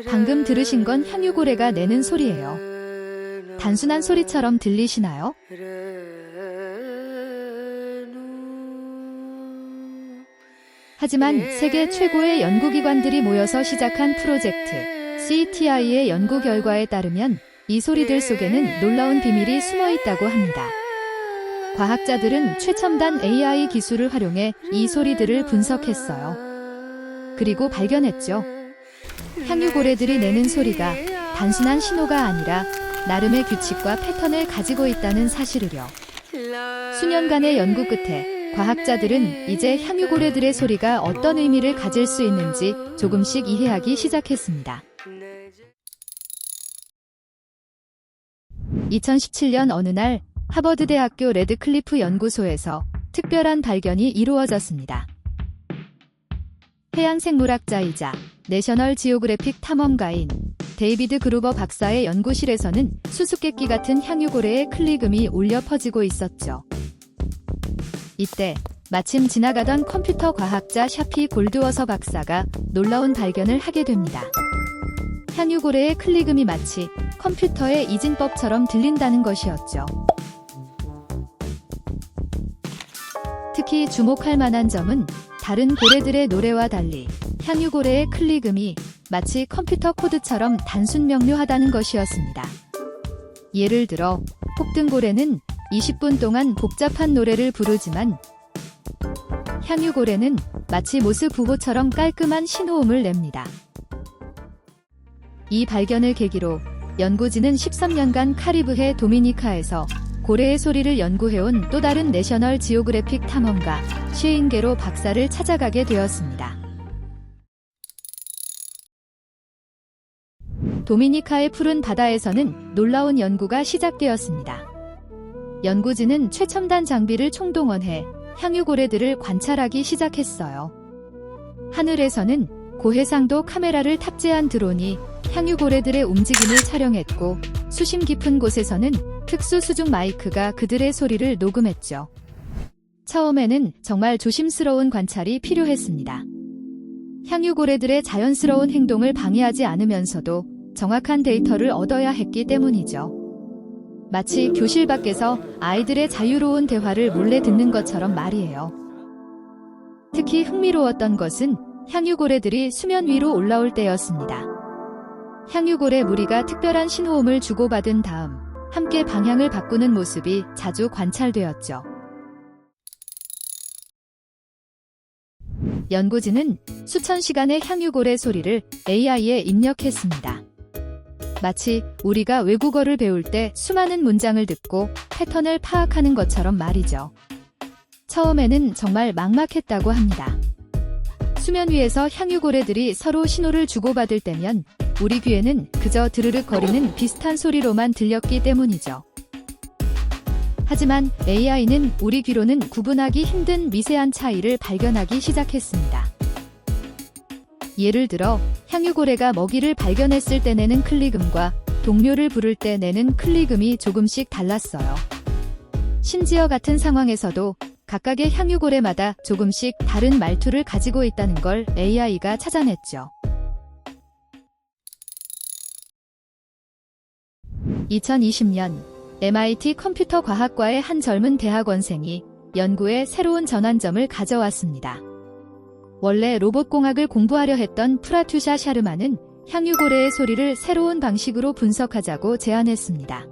방금 들으신 건 향유고래가 내는 소리예요. 단순한 소리처럼 들리시나요? 하지만 세계 최고의 연구기관들이 모여서 시작한 프로젝트 CTI의 연구 결과에 따르면 이 소리들 속에는 놀라운 비밀이 숨어 있다고 합니다. 과학자들은 최첨단 AI 기술을 활용해 이 소리들을 분석했어요. 그리고 발견했죠. 향유고래들이 내는 소리가 단순한 신호가 아니라 나름의 규칙과 패턴을 가지고 있다는 사실을요. 수년간의 연구 끝에 과학자들은 이제 향유고래들의 소리가 어떤 의미를 가질 수 있는지 조금씩 이해하기 시작했습니다. 2017년 어느 날 하버드대학교 레드클리프 연구소에서 특별한 발견이 이루어졌습니다. 해양생물학자이자 내셔널 지오그래픽 탐험가인 데이비드 그루버 박사의 연구실에서는 수수께끼 같은 향유고래의 클릭음이 울려 퍼지고 있었죠. 이때 마침 지나가던 컴퓨터 과학자 샤피 골드워서 박사가 놀라운 발견을 하게 됩니다. 향유고래의 클릭음이 마치 컴퓨터의 이진법처럼 들린다는 것이었죠. 특히 주목할 만한 점은 다른 고래들의 노래와 달리 향유고래의 클릭음이 마치 컴퓨터 코드처럼 단순 명료하다는 것이었습니다. 예를 들어 폭등고래는 20분 동안 복잡한 노래를 부르지만 향유고래는 마치 모스 부호처럼 깔끔한 신호음을 냅니다. 이 발견을 계기로 연구진은 13년간 카리브해 도미니카에서 고래의 소리를 연구해온 또 다른 내셔널 지오그래픽 탐험가 쉐인 게로 박사를 찾아가게 되었습니다. 도미니카의 푸른 바다에서는 놀라운 연구가 시작되었습니다. 연구진은 최첨단 장비를 총동원해 향유고래들을 관찰하기 시작했어요. 하늘에서는 고해상도 카메라를 탑재한 드론이 향유고래들의 움직임을 촬영했고 수심 깊은 곳에서는 특수 수중 마이크가 그들의 소리를 녹음했죠. 처음에는 정말 조심스러운 관찰이 필요했습니다. 향유고래들의 자연스러운 행동을 방해하지 않으면서도 정확한 데이터를 얻어야 했기 때문이죠. 마치 교실 밖에서 아이들의 자유로운 대화를 몰래 듣는 것처럼 말이에요. 특히 흥미로웠던 것은 향유고래들이 수면 위로 올라올 때였습니다. 향유고래 무리가 특별한 신호음을 주고받은 다음 함께 방향을 바꾸는 모습이 자주 관찰되었죠. 연구진은 수천 시간의 향유고래 소리를 AI에 입력했습니다. 마치 우리가 외국어를 배울 때 수많은 문장을 듣고 패턴을 파악하는 것처럼 말이죠. 처음에는 정말 막막했다고 합니다. 수면 위에서 향유고래들이 서로 신호를 주고받을 때면 우리 귀에는 그저 드르륵거리는 비슷한 소리로만 들렸기 때문이죠. 하지만 AI는 우리 귀로는 구분하기 힘든 미세한 차이를 발견하기 시작했습니다. 예를 들어 향유고래가 먹이를 발견했을 때 내는 클릭음과 동료를 부를 때 내는 클릭음이 조금씩 달랐어요. 심지어 같은 상황에서도 각각의 향유고래마다 조금씩 다른 말투를 가지고 있다는 걸 AI가 찾아냈죠. 2020년 MIT 컴퓨터 과학과의 한 젊은 대학원생이 연구에 새로운 전환점을 가져왔습니다. 원래 로봇공학을 공부하려 했던 프라투샤 샤르마는 향유고래의 소리를 새로운 방식으로 분석하자고 제안했습니다.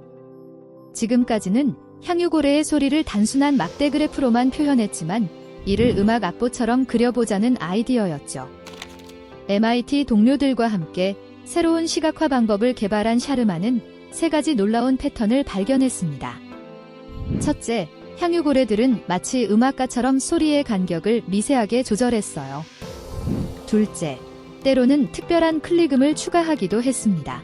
지금까지는 향유고래의 소리를 단순한 막대 그래프로만 표현했지만 이를 음악 악보처럼 그려보자는 아이디어였죠. MIT 동료들과 함께 새로운 시각화 방법을 개발한 샤르마는 세 가지 놀라운 패턴을 발견했습니다. 첫째, 향유고래들은 마치 음악가처럼 소리의 간격을 미세하게 조절했어요. 둘째, 때로는 특별한 클릭음을 추가하기도 했습니다.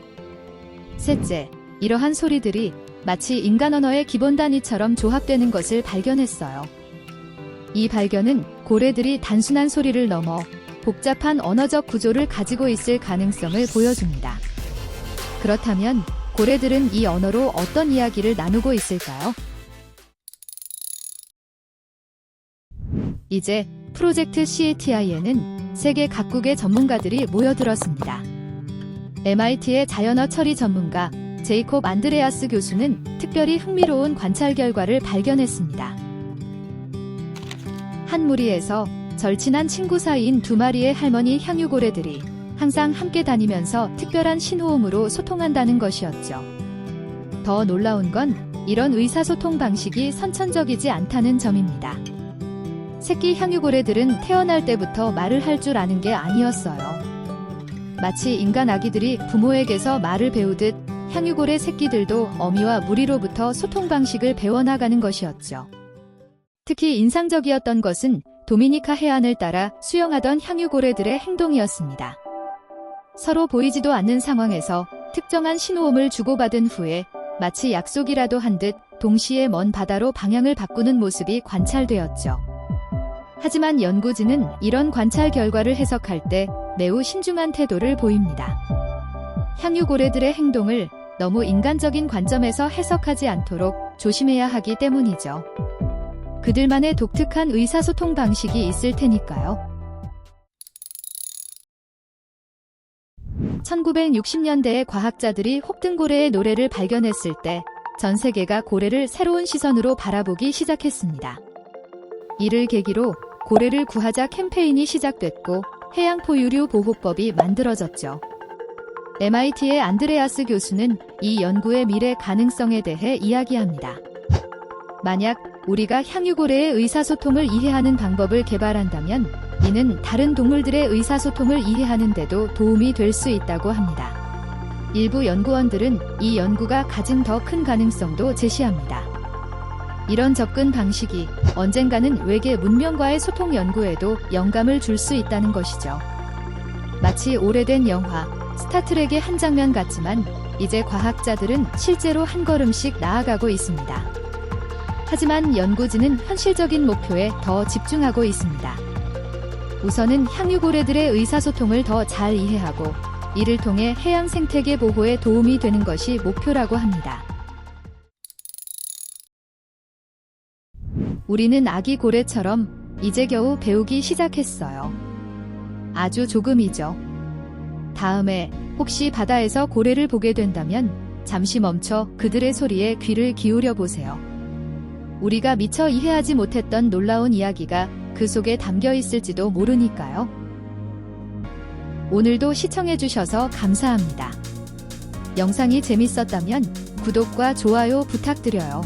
셋째, 이러한 소리들이 마치 인간 언어의 기본 단위처럼 조합되는 것을 발견했어요. 이 발견은 고래들이 단순한 소리를 넘어 복잡한 언어적 구조를 가지고 있을 가능성을 보여줍니다. 그렇다면 고래들은 이 언어로 어떤 이야기를 나누고 있을까요? 이제 프로젝트 CTI에는 세계 각국의 전문가들이 모여들었습니다. MIT의 자연어 처리 전문가 제이콥 안드레아스 교수는 특별히 흥미로운 관찰 결과를 발견했습니다. 한 무리에서 절친한 친구 사이인 두 마리의 할머니 향유고래들이 항상 함께 다니면서 특별한 신호음으로 소통한다는 것이었죠. 더 놀라운 건 이런 의사소통 방식이 선천적이지 않다는 점입니다. 새끼 향유고래들은 태어날 때부터 말을 할 줄 아는 게 아니었어요. 마치 인간 아기들이 부모에게서 말을 배우듯 향유고래 새끼들도 어미와 무리로부터 소통 방식을 배워나가는 것이었죠. 특히 인상적이었던 것은 도미니카 해안을 따라 수영하던 향유고래들의 행동이었습니다. 서로 보이지도 않는 상황에서 특정한 신호음을 주고받은 후에 마치 약속이라도 한 듯 동시에 먼 바다로 방향을 바꾸는 모습이 관찰되었죠. 하지만 연구진은 이런 관찰 결과를 해석할 때 매우 신중한 태도를 보입니다. 향유고래들의 행동을 너무 인간적인 관점에서 해석하지 않도록 조심해야 하기 때문이죠. 그들만의 독특한 의사소통 방식이 있을 테니까요. 1960년대에 과학자들이 혹등고래의 노래를 발견했을 때 전 세계가 고래를 새로운 시선으로 바라보기 시작했습니다. 이를 계기로 고래를 구하자 캠페인이 시작됐고 해양포유류 보호법이 만들어졌죠. MIT의 안드레아스 교수는 이 연구의 미래 가능성에 대해 이야기합니다. 만약 우리가 향유고래의 의사소통을 이해하는 방법을 개발한다면 이는 다른 동물들의 의사소통을 이해하는 데도 도움이 될 수 있다고 합니다. 일부 연구원들은 이 연구가 가진 더 큰 가능성도 제시합니다. 이런 접근 방식이 언젠가는 외계 문명과의 소통 연구에도 영감을 줄 수 있다는 것이죠. 마치 오래된 영화 스타트rek의 한 장면 같지만 이제 과학자들은 실제로 한 걸음씩 나아가고 있습니다. 하지만 연구진은 현실적인 목표에 더 집중하고 있습니다. 우선은 향유고래들의 의사소통을 더 잘 이해하고 이를 통해 해양 생태계 보호에 도움이 되는 것이 목표라고 합니다. 우리는 아기 고래처럼 이제 겨우 배우기 시작했어요. 아주 조금이죠. 다음에 혹시 바다에서 고래를 보게 된다면 잠시 멈춰 그들의 소리에 귀를 기울여 보세요. 우리가 미처 이해하지 못했던 놀라운 이야기가 그 속에 담겨 있을지도 모르니까요. 오늘도 시청해주셔서 감사합니다. 영상이 재밌었다면 구독과 좋아요 부탁드려요.